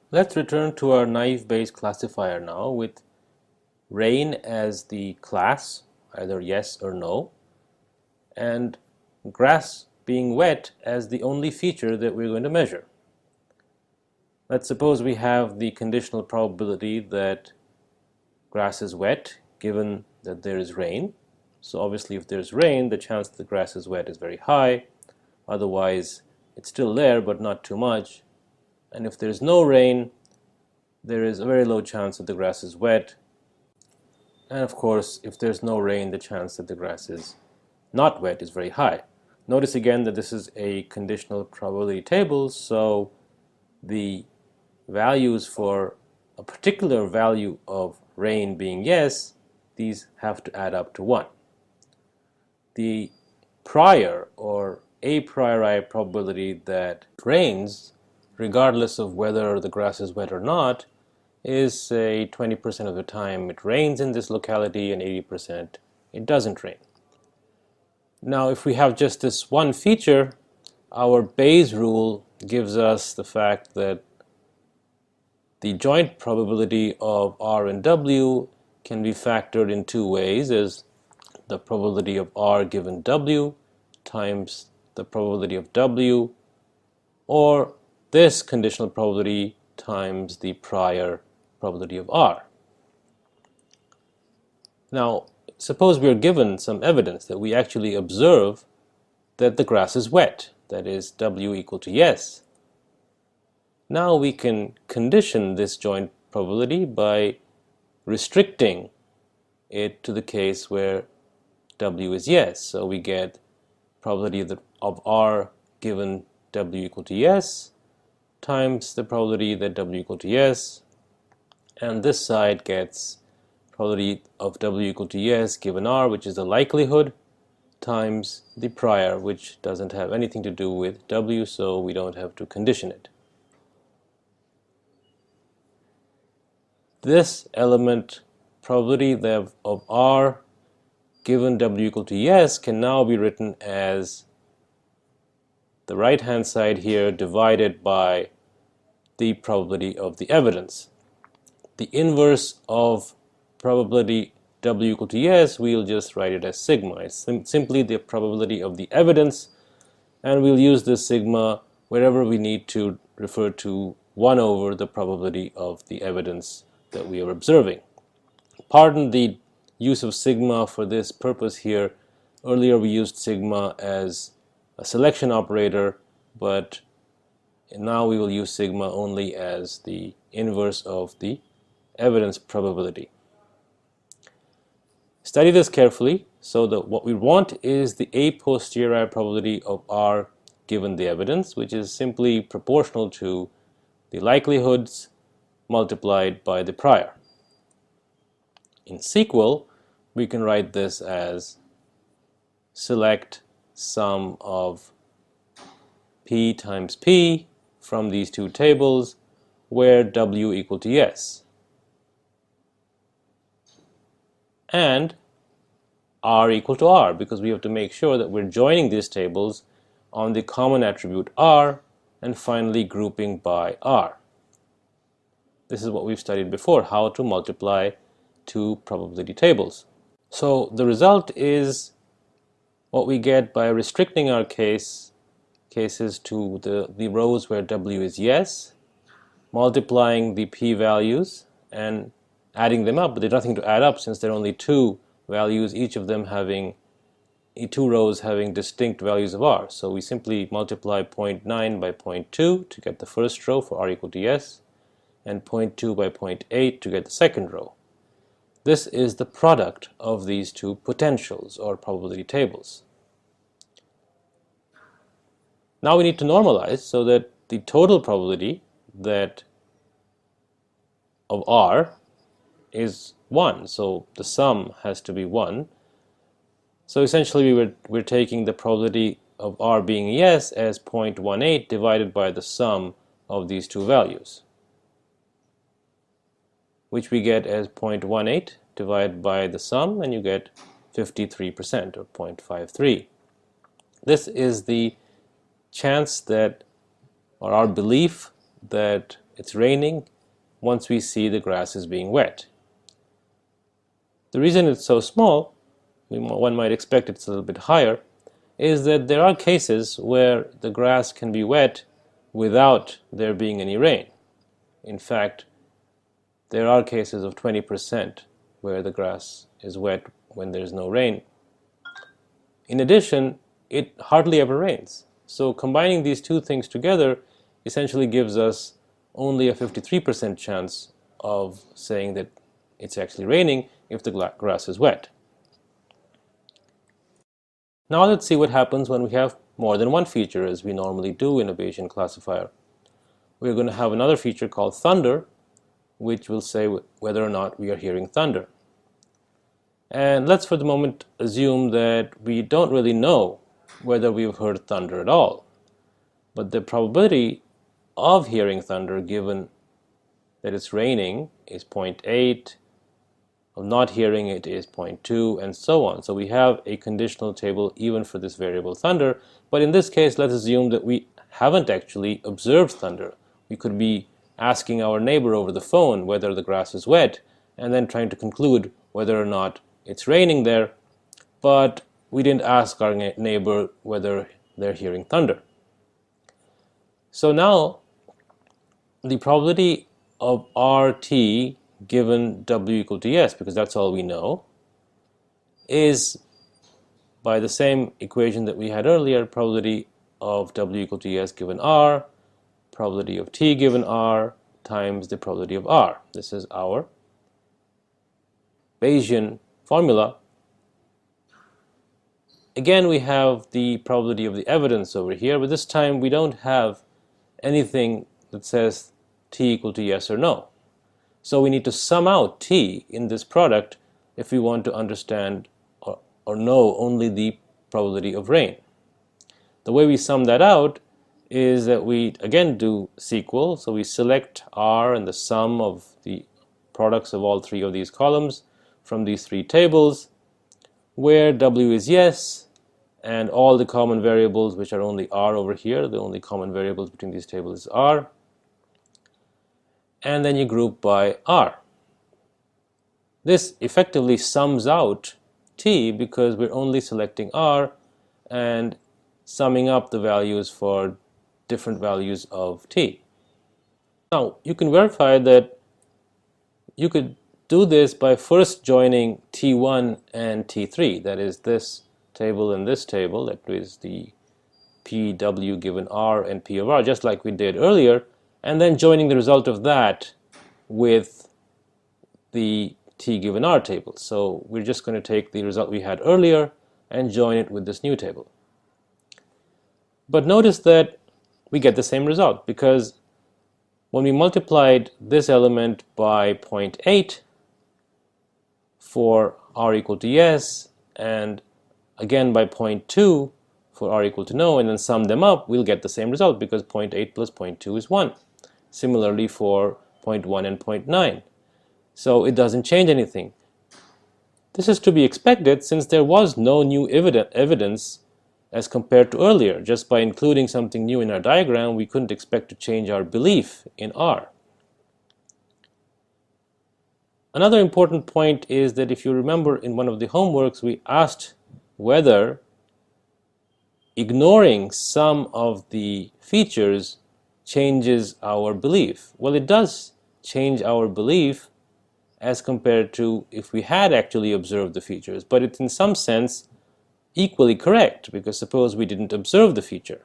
Let's return to our naive-Bayes classifier now with rain as the class, either yes or no, and grass being wet as the only feature that we're going to measure. Let's suppose we have the conditional probability that grass is wet given that there is rain. So obviously if there's rain, the chance that the grass is wet is very high. Otherwise it's still there but not too much. And if there's no rain, there is a very low chance that the grass is wet. And of course, if there's no rain, the chance that the grass is not wet is very high. Notice again that this is a conditional probability table, so the values for a particular value of rain being yes, these have to add up to 1. The prior or a priori probability that it rains, regardless of whether the grass is wet or not, is say 20% of the time it rains in this locality and 80% it doesn't rain. Now if we have just this one feature, our Bayes rule gives us the fact that the joint probability of R and W can be factored in two ways, as the probability of R given W times the probability of W, or this conditional probability times the prior probability of R. Now suppose we are given some evidence that we actually observe that the grass is wet, that is W equal to yes. Now we can condition this joint probability by restricting it to the case where W is yes. So we get probability of R given W equal to yes times the probability that W equal to yes, and this side gets probability of W equal to yes given R, which is the likelihood, times the prior, which doesn't have anything to do with W, so we don't have to condition it. This element probability of R given W equal to yes can now be written as the right hand side here divided by the probability of the evidence. The inverse of probability W equal to yes, we'll just write it as sigma. It's simply the probability of the evidence, and we'll use this sigma wherever we need to refer to 1 over the probability of the evidence that we are observing. Pardon the use of sigma for this purpose here. Earlier we used sigma as a selection operator, but now we will use sigma only as the inverse of the evidence probability. Study this carefully. So that what we want is the a posteriori probability of R given the evidence, which is simply proportional to the likelihoods multiplied by the prior. In SQL, we can write this as select sum of P times P from these two tables where W equal to yes, and R equal to R, because we have to make sure that we're joining these tables on the common attribute R and finally grouping by R. This is what we've studied before, how to multiply two probability tables. So the result is what we get by restricting our cases to the rows where W is yes, multiplying the P values and adding them up, but there's nothing to add up since there are only two values, each of them having two rows having distinct values of R. So we simply multiply 0.9 by 0.2 to get the first row for R equal to yes, and 0.2 by 0.8 to get the second row. This is the product of these two potentials or probability tables. Now we need to normalize so that the total probability that of R is 1. So the sum has to be 1. So essentially we're taking the probability of R being yes as 0.18 divided by the sum of these two values, which we get as 0.18 divided by the sum, and you get 53% or 0.53. This is the chance that, or our belief that it's raining once we see the grass is being wet. The reason it's so small, one might expect it's a little bit higher, is that there are cases where the grass can be wet without there being any rain. In fact, there are cases of 20% where the grass is wet when there's no rain. In addition, it hardly ever rains. So combining these two things together essentially gives us only a 53% chance of saying that it's actually raining if the grass is wet. Now let's see what happens when we have more than one feature, as we normally do in a Bayesian classifier. We're going to have another feature called thunder, which will say whether or not we are hearing thunder. And let's for the moment assume that we don't really know whether we've heard thunder at all. But the probability of hearing thunder, given that it's raining, is 0.8, of not hearing it is 0.2, and so on. So we have a conditional table even for this variable thunder. But in this case, let's assume that we haven't actually observed thunder. We could be asking our neighbor over the phone whether the grass is wet, and then trying to conclude whether or not it's raining there, but we didn't ask our neighbor whether they're hearing thunder. So now the probability of RT given W equal to S, because that's all we know, is by the same equation that we had earlier, probability of W equal to S given R, probability of T given R, times the probability of R. This is our Bayesian formula. Again, we have the probability of the evidence over here, but this time we don't have anything that says T equal to yes or no. So we need to sum out T in this product if we want to understand or know only the probability of rain. The way we sum that out is that we again do SQL, so we select R and the sum of the products of all three of these columns from these three tables, where W is yes, and all the common variables, which are only R over here, the only common variables between these tables is R, and then you group by R. This effectively sums out T because we're only selecting R and summing up the values for different values of T. Now, you can verify that you could do this by first joining T1 and T3, that is this table and this table, that is the PW given R and P of R, just like we did earlier, and then joining the result of that with the T given R table. So we're just going to take the result we had earlier and join it with this new table. But notice that we get the same result, because when we multiplied this element by 0.8 for R equal to yes, and again by 0.2 for R equal to no, and then sum them up, we'll get the same result, because 0.8 plus 0.2 is 1. Similarly for 0.1 and 0.9. So it doesn't change anything. This is to be expected since there was no new evidence as compared to earlier. Just by including something new in our diagram, we couldn't expect to change our belief in R. Another important point is that if you remember in one of the homeworks, we asked whether ignoring some of the features changes our belief. Well, it does change our belief as compared to if we had actually observed the features, but it's in some sense equally correct, because suppose we didn't observe the feature.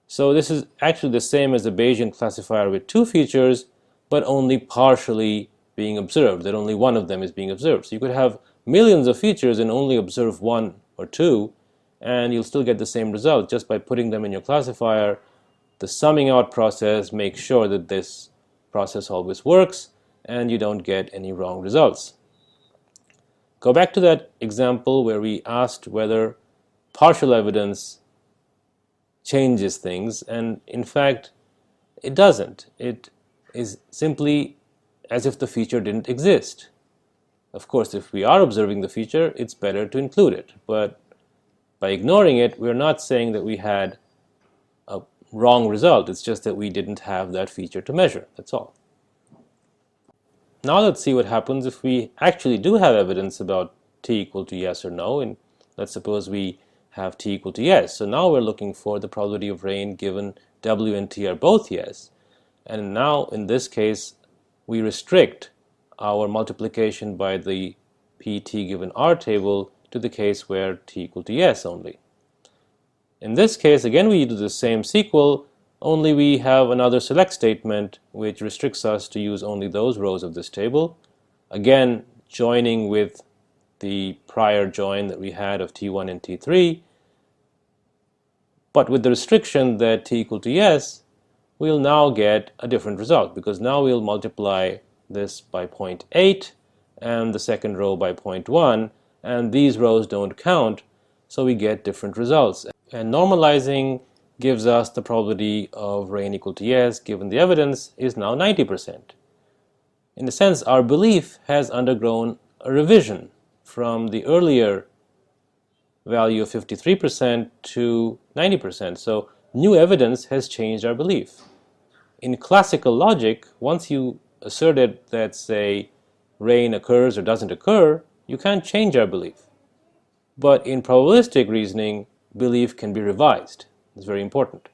So this is actually the same as a Bayesian classifier with two features, but only partially being observed, that only one of them is being observed. So you could have millions of features and only observe one or two, and you'll still get the same result just by putting them in your classifier. The summing out process makes sure that this process always works and you don't get any wrong results. Go back to that example where we asked whether partial evidence changes things, and in fact it doesn't. It is simply as if the feature didn't exist. Of course, if we are observing the feature, it's better to include it, but by ignoring it, we're not saying that we had a wrong result. It's just that we didn't have that feature to measure. That's all. Now let's see what happens if we actually do have evidence about t equal to yes or no, and let's suppose we have t equal to yes. So now we're looking for the probability of rain given w and t are both yes. And now in this case we restrict our multiplication by the pt given r table to the case where t equal to yes only. In this case, again, we do the same SQL, only we have another select statement which restricts us to use only those rows of this table, again joining with the prior join that we had of t1 and t3, but with the restriction that t equal to yes, we'll now get a different result, because now we'll multiply this by 0.8 and the second row by 0.1, and these rows don't count, so we get different results. And normalizing gives us the probability of rain equal to yes given the evidence is now 90%. In a sense, our belief has undergone a revision from the earlier value of 53% to 90%. So new evidence has changed our belief. In classical logic, once you asserted that, say, rain occurs or doesn't occur, you can't change our belief. But in probabilistic reasoning, belief can be revised. It's very important.